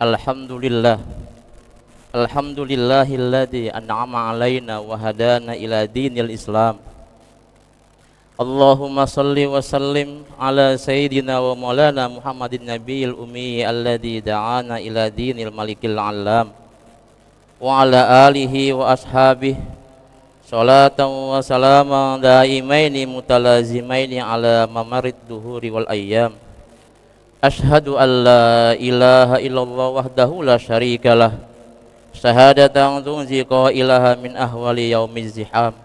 Alhamdulillah. Alhamdulillahilladzi an'ama alaina wa hadana ila dinil Islam. Allahumma salli wa sallim ala sayyidina wa maulana Muhammadin nabiyil ummi alladzi da'ana ila dinil malikil alam wa ala alihi wa ashabihi salatan wa salaman daimaini mutalazimaini ala mamarid duhuri wal ayyam. Ashhadu an la ilaha illallah wahdahu la syarikalah syahadatan tunzi qailaha min ahwali yaumiz ziham.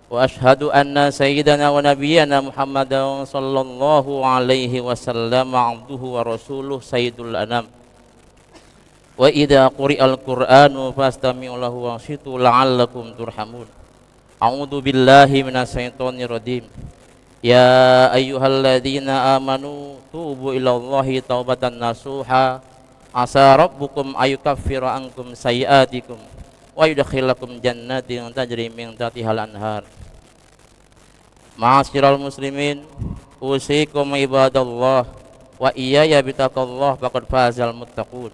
Wa ashhadu anna sayyidana wa nabiyyana Muhammadan sallallahu alaihi wasallam abduhu wa rasuluh sayyidul anam. Wa idza quri'al qur'anu fastami'u lahu wansitu la'allakum turhamun. A'udzu billahi minasyaitonir rajim. Ya ayyuhalladzina amanu tubu ilallahi taubatan nasuha asa rabbukum ayukaffira ankum sayyi'atikum wa yudkhilakum jannatin tajri min tahtihal anhar. Ma'asyiral muslimin, usikum ibadallah wa iyaya bitaqallah faqad fazal muttaqun.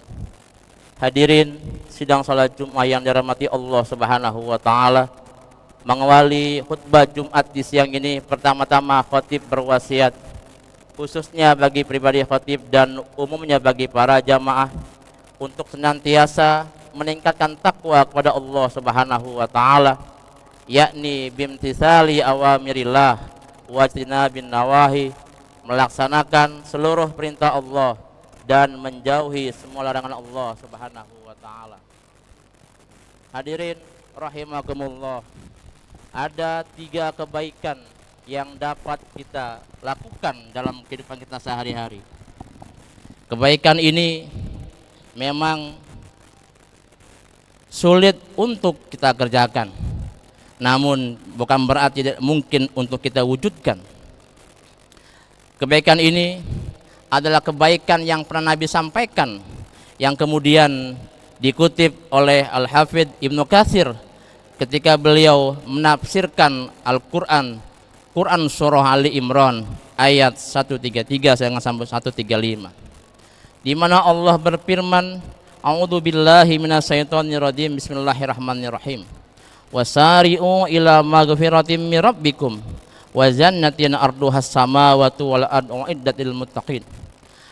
Hadirin sidang salat Jumat yang dirahmati Allah Subhanahu wa taala. Mengawali khutbah Jumat di siang ini, pertama-tama khatib berwasiat khususnya bagi pribadi khatib dan umumnya bagi para jamaah untuk senantiasa meningkatkan takwa kepada Allah Subhanahu wa taala, yakni bimtisali awamirillah wa tinabin nawahi, melaksanakan seluruh perintah Allah dan menjauhi semua larangan Allah Subhanahu wa taala. Hadirin rahimakumullah, ada 3 kebaikan yang dapat kita lakukan dalam kehidupan kita sehari-hari. Kebaikan ini memang sulit untuk kita kerjakan, namun bukan berarti tidak mungkin untuk kita wujudkan. Kebaikan ini adalah kebaikan yang pernah Nabi sampaikan, yang kemudian dikutip oleh Al-Hafidz Ibnu Katsir ketika beliau menafsirkan Al-Quran, Quran surah Ali Imran ayat 133 sampai 135, di mana Allah berfirman, A'udzu billahi minasyaitonir rajim, bismillahirrahmanirrahim. Wasari'u ila maghfiratin min rabbikum wa jannatin arduhas samawati wal ardu uiddatil muttaqin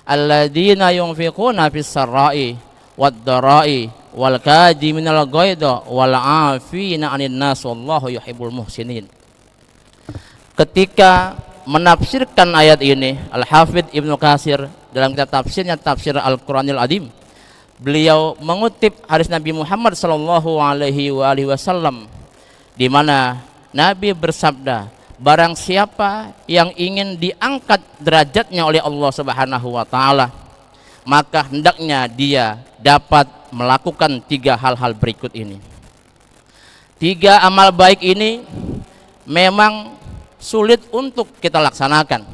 alladzina yunfiquna fis sarra'i wad dharai wal kadhiminal ghaidha wal 'afina 'anil nas wallahu yuhibbul muhsinin. Ketika menafsirkan ayat ini, Al-Hafidz Ibnu Katsir dalam kitab tafsirnya Tafsir Al-Qur'anil Azim, beliau mengutip hadis Nabi Muhammad sallallahu alaihi wasallam, di mana Nabi bersabda, barang siapa yang ingin diangkat derajatnya oleh Allah Subhanahu wa taala, maka hendaknya dia dapat melakukan 3 hal-hal berikut ini. 3 amal baik ini memang sulit untuk kita laksanakan,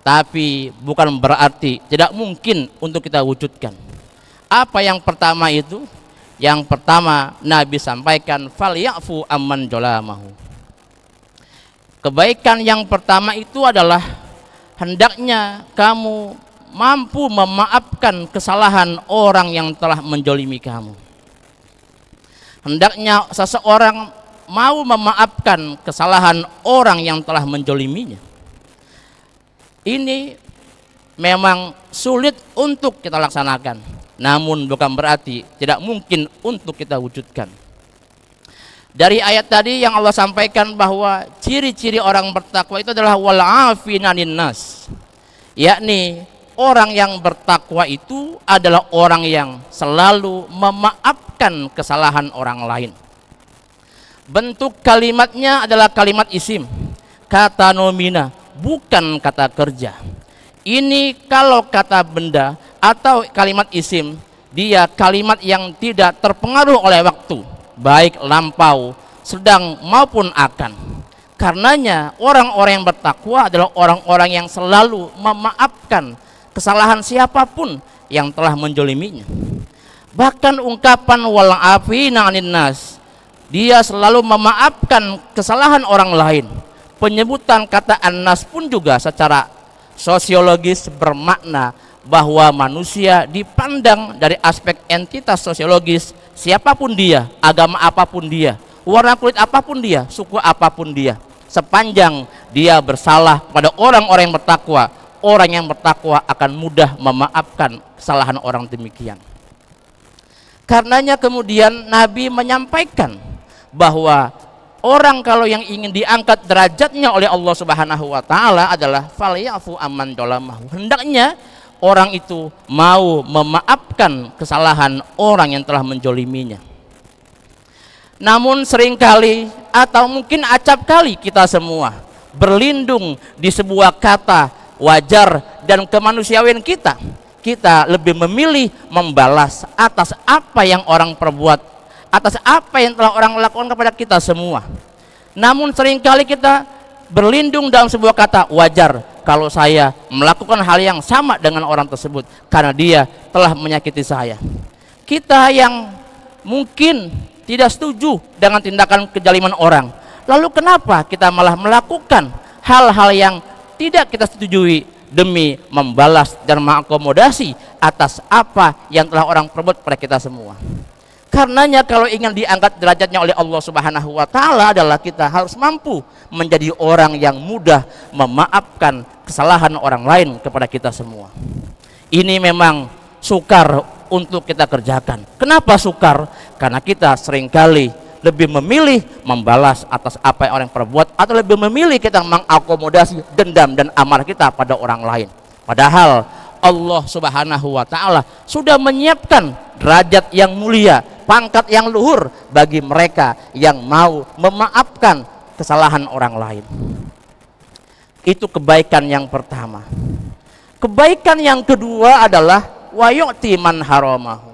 tapi bukan berarti tidak mungkin untuk kita wujudkan. Apa yang pertama itu? Yang pertama Nabi sampaikan, falyafu amman jalamahu. Kebaikan yang pertama itu adalah hendaknya kamu mampu memaafkan kesalahan orang yang telah menjolimi kamu. Hendaknya seseorang mau memaafkan kesalahan orang yang telah menjoliminya. Ini memang sulit untuk kita laksanakan, namun bukan berarti tidak mungkin untuk kita wujudkan. Dari ayat tadi yang Allah sampaikan bahwa ciri-ciri orang bertakwa itu adalah wal afina 'anil nas, yakni orang yang bertakwa itu adalah orang yang selalu memaafkan kesalahan orang lain. Bentuk kalimatnya adalah kalimat isim, kata nomina, bukan kata kerja. Ini kalau kata benda atau kalimat isim, dia kalimat yang tidak terpengaruh oleh waktu, baik lampau, sedang maupun akan. Karenanya orang-orang yang bertakwa adalah orang-orang yang selalu memaafkan kesalahan siapapun yang telah menjoliminya. Bahkan ungkapan wal afina 'anil nas, dia selalu memaafkan kesalahan orang lain. Penyebutan kata an-nas pun juga secara sosiologis bermakna bahwa manusia dipandang dari aspek entitas sosiologis, siapapun dia, agama apapun dia, warna kulit apapun dia, suku apapun dia, sepanjang dia bersalah pada orang-orang yang bertakwa, orang yang bertakwa akan mudah memaafkan kesalahan orang demikian. Karenanya kemudian Nabi menyampaikan bahwa orang kalau yang ingin diangkat derajatnya oleh Allah Subhanahu wa taala adalah falyafu amman dolamahu. Hendaknya orang itu mau memaafkan kesalahan orang yang telah menjoliminya. Namun seringkali atau mungkin acap kali kita semua berlindung di sebuah kata wajar dan kemanusiaan kita. Kita lebih memilih membalas atas apa yang orang perbuat, atas apa yang telah orang lakukan kepada kita semua. Namun seringkali kita berlindung dalam sebuah kata wajar kalau saya melakukan hal yang sama dengan orang tersebut karena dia telah menyakiti saya. Kita yang mungkin tidak setuju dengan tindakan kezaliman orang, lalu kenapa kita malah melakukan hal-hal yang tidak kita setujui demi membalas dan mengakomodasi atas apa yang telah orang perbuat pada kita semua? Karenanya kalau ingin diangkat derajatnya oleh Allah Subhanahu wa taala adalah kita harus mampu menjadi orang yang mudah memaafkan kesalahan orang lain kepada kita semua. Ini memang sukar untuk kita kerjakan. Kenapa sukar? Karena kita seringkali lebih memilih membalas atas apa yang orang perbuat, atau lebih memilih kita mengakomodasi dendam dan amarah kita pada orang lain. Padahal Allah Subhanahu wa taala sudah menyiapkan derajat yang mulia, pangkat yang luhur bagi mereka yang mau memaafkan kesalahan orang lain. Itu kebaikan yang pertama. Kebaikan yang kedua adalah wa yu'ti man haramahu.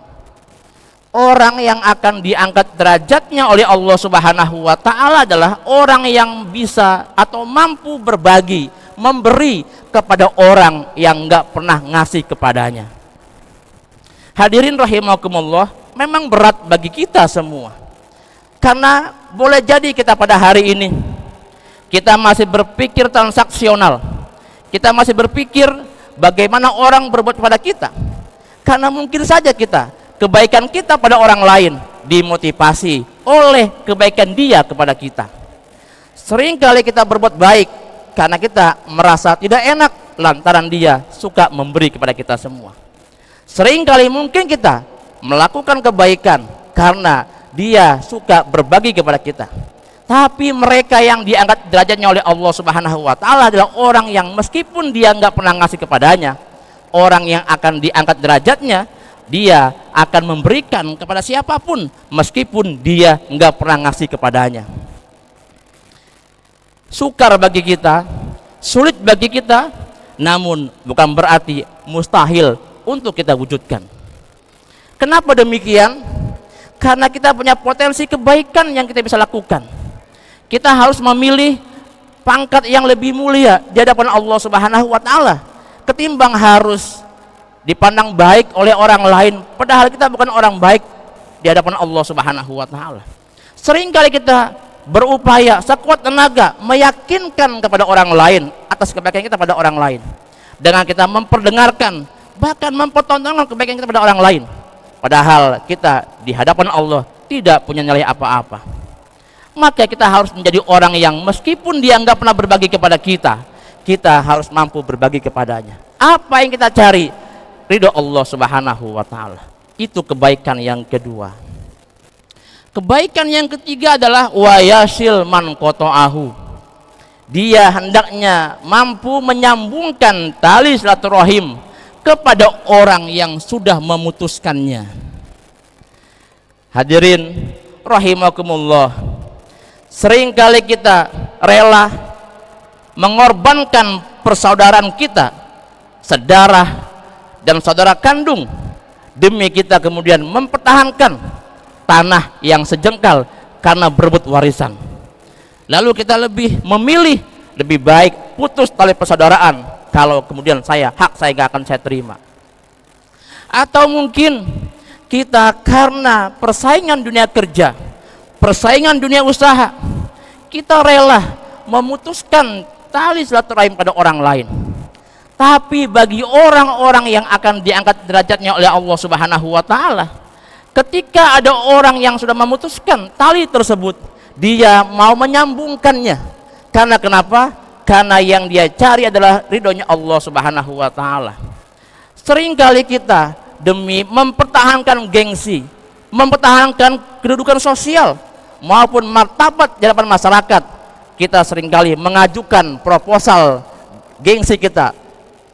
Orang yang akan diangkat derajatnya oleh Allah Subhanahu wa taala adalah orang yang bisa atau mampu berbagi, memberi kepada orang yang enggak pernah ngasih kepadanya. Hadirin rahimakumullah, memang berat bagi kita semua. Karena boleh jadi kita pada hari ini kita masih berpikir transaksional. Kita masih berpikir bagaimana orang berbuat pada kita. Karena mungkin saja kebaikan kita pada orang lain dimotivasi oleh kebaikan dia kepada kita. Seringkali kita berbuat baik karena kita merasa tidak enak lantaran dia suka memberi kepada kita semua. Seringkali mungkin kita melakukan kebaikan karena dia suka berbagi kepada kita. Tapi mereka yang diangkat derajatnya oleh Allah Subhanahu wa taala adalah orang yang meskipun dia nggak pernah ngasih kepadanya, orang yang akan diangkat derajatnya, dia akan memberikan kepada siapapun meskipun dia nggak pernah ngasih kepadanya. Sukar bagi kita, sulit bagi kita, namun bukan berarti mustahil untuk kita wujudkan. Kenapa demikian? Karena kita punya potensi kebaikan yang kita bisa lakukan. Kita harus memilih pangkat yang lebih mulia di hadapan Allah Subhanahu wa taala ketimbang harus dipandang baik oleh orang lain, padahal kita bukan orang baik di hadapan Allah Subhanahu wa taala. Seringkali kita berupaya sekuat tenaga meyakinkan kepada orang lain atas kebaikan kita pada orang lain, dengan kita memperdengarkan bahkan mempertontonkan kebaikan kita pada orang lain, padahal kita di hadapan Allah tidak punya nilai apa-apa. Maka kita harus menjadi orang yang meskipun dia nggak pernah berbagi kepada kita, kita harus mampu berbagi kepadanya. Apa yang kita cari? Ridho Allah Subhanahu wa taala. Itu kebaikan yang kedua. Kebaikan yang ketiga adalah wa yasil man qata'ahu. Dia hendaknya mampu menyambungkan tali silaturahim kepada orang yang sudah memutuskannya. Hadirin rahimakumullah, seringkali kita rela mengorbankan persaudaraan kita, sedarah dan saudara kandung, demi kita kemudian mempertahankan tanah yang sejengkal karena berebut warisan. Lalu kita lebih memilih lebih baik putus tali persaudaraan kalau kemudian hak saya gak akan saya terima. Atau mungkin kita karena persaingan dunia kerja, persaingan dunia usaha, kita rela memutuskan tali silaturahim pada orang lain. Tapi bagi orang-orang yang akan diangkat derajatnya oleh Allah Subhanahu wa taala, ketika ada orang yang sudah memutuskan tali tersebut, dia mau menyambungkannya. Karena kenapa? Karena yang dia cari adalah ridhonya Allah Subhanahu wa taala. Seringkali kita demi mempertahankan gengsi, mempertahankan kedudukan sosial maupun martabat di hadapan masyarakat, kita seringkali mengajukan proposal gengsi kita,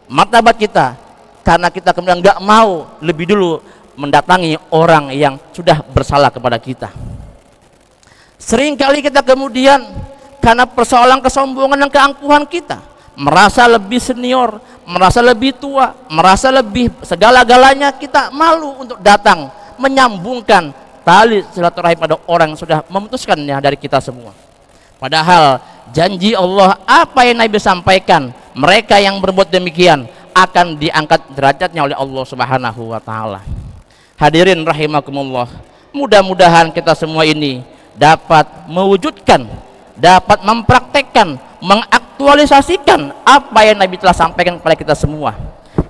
martabat kita, karena kita kemudian nggak mau lebih dulu mendatangi orang yang sudah bersalah kepada kita. Seringkali kita kemudian karena persoalan kesombongan dan keangkuhan kita, merasa lebih senior, merasa lebih tua, merasa lebih segala-galanya, kita malu untuk datang menyambungkan tali silaturahim pada orang yang sudah memutuskannya dari kita semua. Padahal janji Allah, apa yang Nabi sampaikan, mereka yang berbuat demikian akan diangkat derajatnya oleh Allah Subhanahu wa taala. Hadirin rahimakumullah, mudah-mudahan kita semua ini dapat mewujudkan, dapat mempraktekkan, mengaktualisasikan apa yang Nabi telah sampaikan kepada kita semua.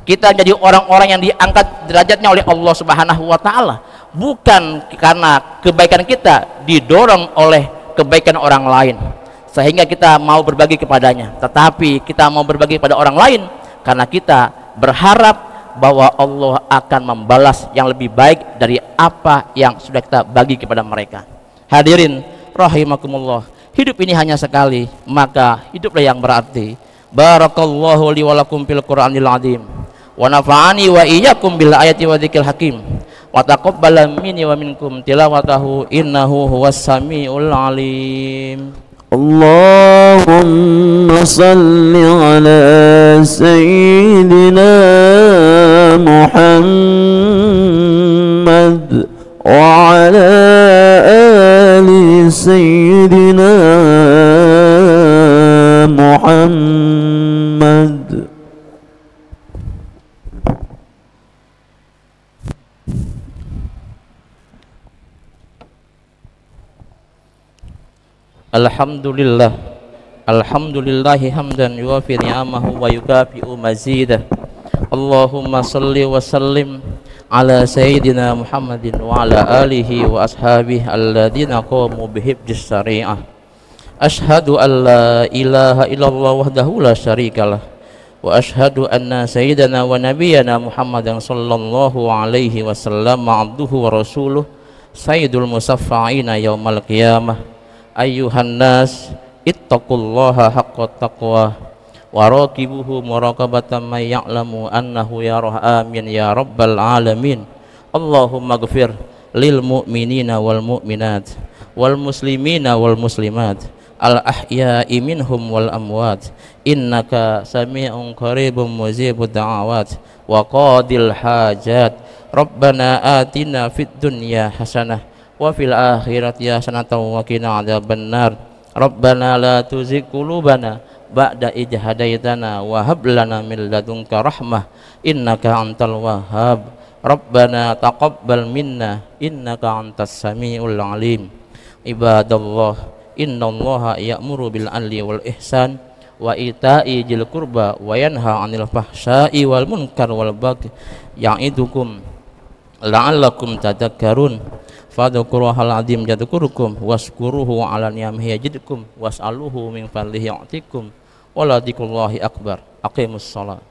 Kita jadi orang-orang yang diangkat derajatnya oleh Allah Subhanahu wa taala, bukan karena kebaikan kita didorong oleh kebaikan orang lain sehingga kita mau berbagi kepadanya, tetapi kita mau berbagi kepada orang lain karena kita berharap bahwa Allah akan membalas yang lebih baik dari apa yang sudah kita bagi kepada mereka. Hadirin rahimakumullah, hidup ini hanya sekali, maka hiduplah yang berarti. Barakallahu li wa lakum fil Qur'anil azim, wa nafa'ani wa iyyakum bil ayati wa dzikril hakim, wa taqabbala minni wa minkum tilawatahu innahu huwas samiul alim. Allahumma salli ala sayyidina Muhammad wa ala ali sayyidina Muhammad. Alhamdulillah, alhamdulillahi hamdan yuwafi ni'amahu wa yukafi'u mazidah. Allahumma salli wa sallim ala sayyidina Muhammadin wa ala alihi wa ashabihi alladhina qamu bihifdhis syari'ah. Ashhadu an la ilaha illallah wahdahu la syarikalah, wa ashhadu anna sayyidana wa nabiyyana Muhammadan sallallahu alaihi wasallam abduhu wa rasuluh sayyidul musaffa'ina yaumal qiyamah. Ayyuhan nas ittaqullaha haqqa taqwa wa raqibuhu muraqabatan man ya'lamu annahu yarah, amin ya rabbal alamin. Allahumma ighfir lil mu'minina wal mu'minat wal muslimina wal muslimat al ahya'i minhum wal amwat innaka sami'un qaribun mujibud da'awat wa qadil hajat. Rabbana atina fid dunya hasanah wa fil akhirati hasanatan wa qina adzabannar. Rabbana la tuzigh qulubana ba'da idh hadaitana wa hab lana min ladunka rahmah innaka antal wahhab. Rabbana taqabbal minna innaka antas samiul alim. Ibadallah, innallaha ya'muru bil 'adli wal ihsan wa ita'i dzil qurba wa yanha 'anil fahsya'i wal munkar wal baghi ya'idukum la'allakum tadhakkarun. Fadhkuruhal azim yadhkurukum waskuruhu ala ni'amihi yazidkum was'aluhu min fadlihi yu'tikum wa la dzikrullahi akbar. Aqimus shalah.